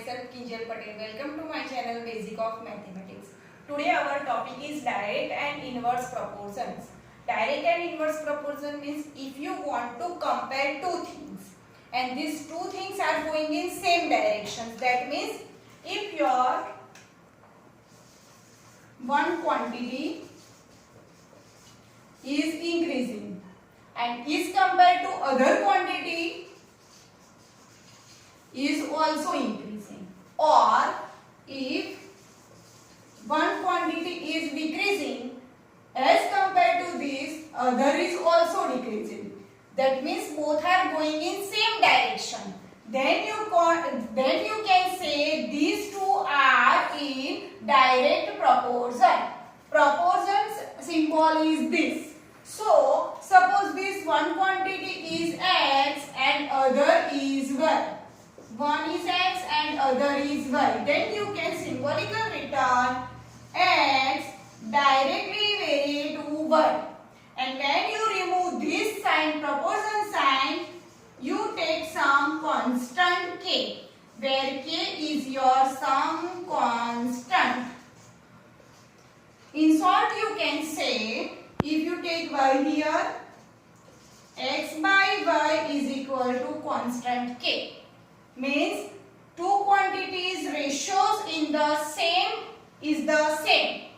myself Kinjal Patel. Welcome to my channel Basic of Mathematics. Today our topic is direct and inverse proportions. Direct and inverse proportion means if you want to compare two things and these two things are going in same directions. That means if your one quantity is increasing and is compared to other quantity is also increasing, or if one quantity is decreasing as compared to this, other is also decreasing. That means both are going in same direction. Then you can say these two are in direct proportion. Proportion's symbol is this. So suppose this one quantity is x and other is y. One is x and other is y. Then you can symbolically return x directly vary to y. And when you remove this sign, proportion sign, you take some constant k, where k is your some constant. In short, you can say, if you take y here, x by y is equal to constant k. Means two quantities ratios in the same is the same.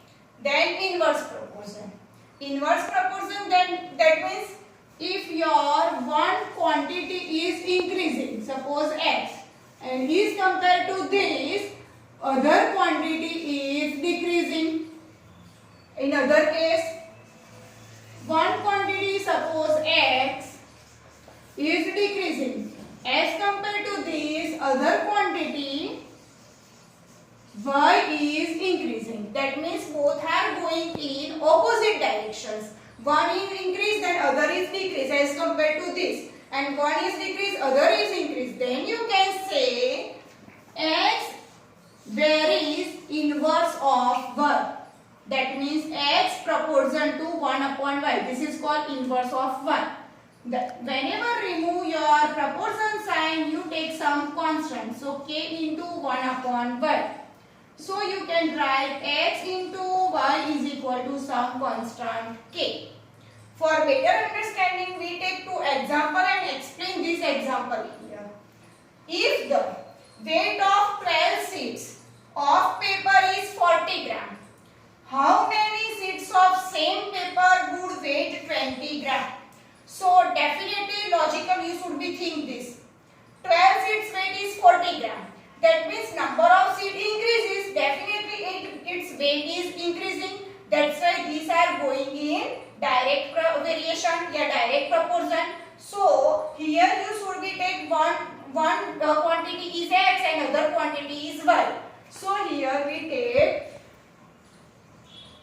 Then inverse proportion. Inverse proportion, then that means if your one quantity is increasing, suppose x, and is compared to this, other quantity is decreasing. In other case, one quantity, suppose x, is decreasing as compared to this other quantity y is increasing. That means both are going in opposite directions. One is increased and other is decreased as compared to this, and one is decreased, other is increased. Then you can say x varies inverse of y. That means x proportion to 1 upon y. This is called inverse of 1. Whenever remove your proportion sign, you take some constant. So k into 1 upon y. So you can write x into y is equal to some constant k. For better understanding, we take two example and explain this example here. If the weight of 12 sheets of paper is 40 gram, how many sheets of same paper would weigh 20 gram? So definitely logically you should be think this. 12 sheets weight is 40 gram. That means number of sheet increases, definitely its weight is increasing. That's why these are going in direct variation, direct proportion. So here you should be take one quantity is x and other quantity is y. So here we take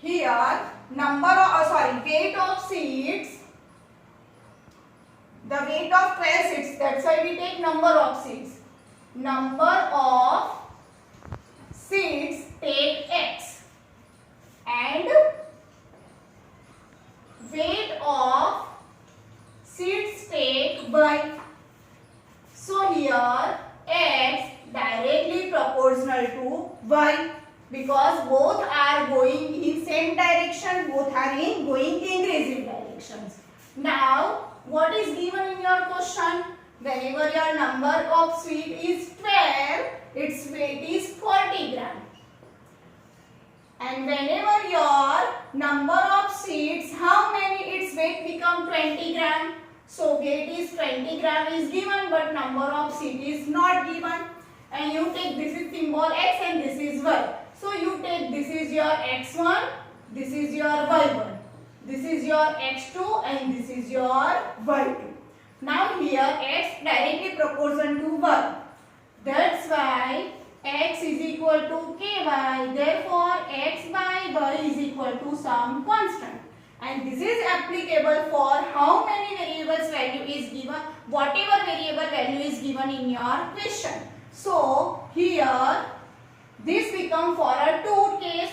weight of sheets. The weight of 12 sheets. That's why we take number of sheets. Number of sheets take x and weight of sheets take y. So here x directly proportional to y because both are going in same direction, both are in going increasing directions. Now what is given in your question? Whenever your number of sheet is 12, its weight is 40 gram. And whenever your number of sheets, how many its weight become 20 gram? So weight is 20 gram is given, but number of sheet is not given. And you take this is symbol x and this is y. So you take this is your x1, this is your y1. This is your x2 and this is your y2. Now here x directly proportion to y. That's why x is equal to ky. Therefore x by y is equal to some constant. And this is applicable for how many variables value is given, whatever variable value is given in your question. So here this become for a two case.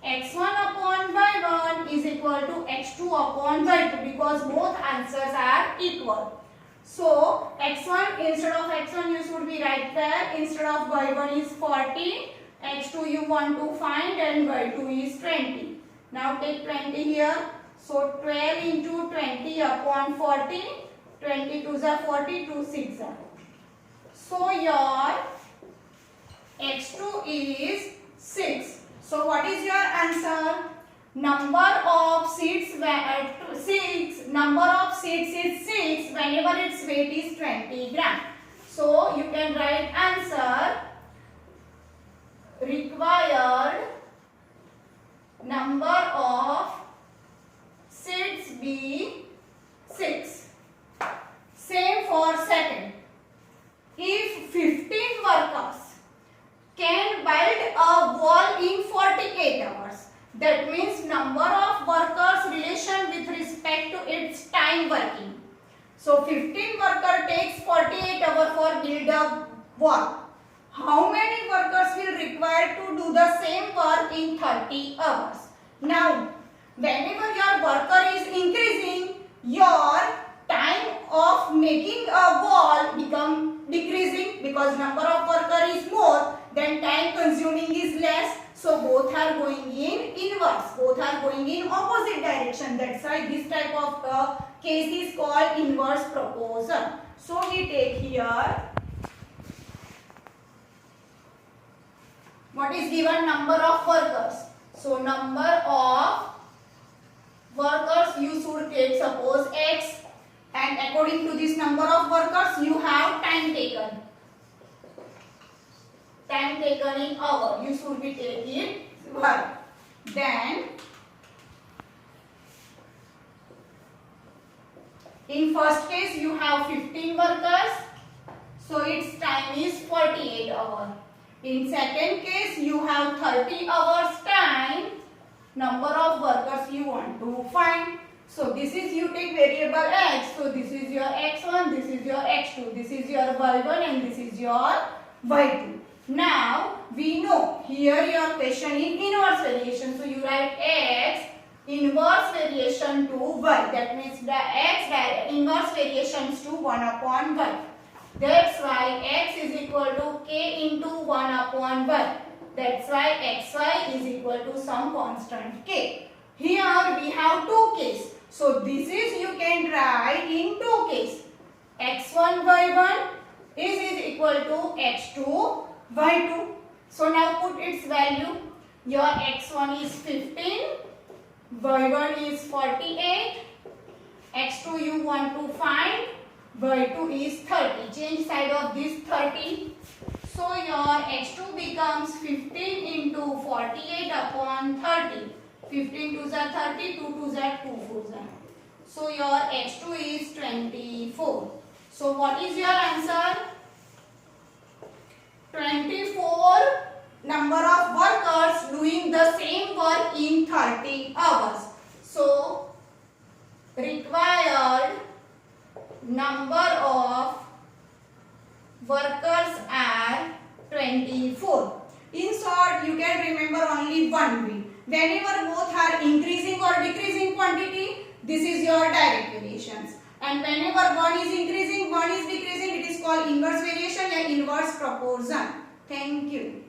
x1 upon y1 is equal to x2 upon y2 because both answers are equal. So x1, instead of x1 you should be right there. Instead of y1 is 40, x2 you want to find, and y2 is 20. Now take 20 here. So 12 into 20 upon 40. 20 2s are 40, 2 6 are. So your x2 is 6. So what is your answer? Number of seeds number of seeds is 6 whenever its weight is 20 gram. So you can write answer, required number of seeds be 6. Same for second. If 15 workers can build a wall in 48 hours, that means number of workers relation with respect to its time working. So 15 worker takes 48 hours for build a wall. How many workers will require to do the same work in 30 hours? Now, whenever your worker is increasing, your time of making a wall become decreasing, because number of worker is more, then time consuming is less. So both are going in inverse, both are going in opposite direction. That's why this type of case is called inverse proportion. So we take here, what is given? Number of workers. So number of workers you should take suppose x, and according to this number of workers you have time taken. Time taken in hour, you should be taking 1. Then in first case you have 15 workers, so its time is 48 hours. In second case you have 30 hours time, number of workers you want to find. So this is, you take variable x, so this is your x1, this is your x2, this is your y1, and this is your y2. Now we know here your question is inverse variation, so you write x inverse variation to y. That means the x inverse variation is to 1 upon y. That's why x is equal to k into 1 upon y. That's why xy is equal to some constant k. Here we have two cases. So this is, you can write in two cases. x1 y1 is equal to x2 y2. So now put its value. Your x1 is 15, y1 is 48, x2 you want to find, y2 is 30. Change side of this 30. So your x2 becomes 15 into 48 upon 30. 15 2s are 30, 2 2s are 2 4s are. So your x2 is 24. So what is your answer? 24 number of workers doing the same work in 30 hours. So required number of workers are 24. In short, you can remember only one way. Whenever both are increasing or decreasing quantity, this is your direct variations. And whenever one is increasing, one is decreasing, it is called inverse variation and inverse proportion. Thank you.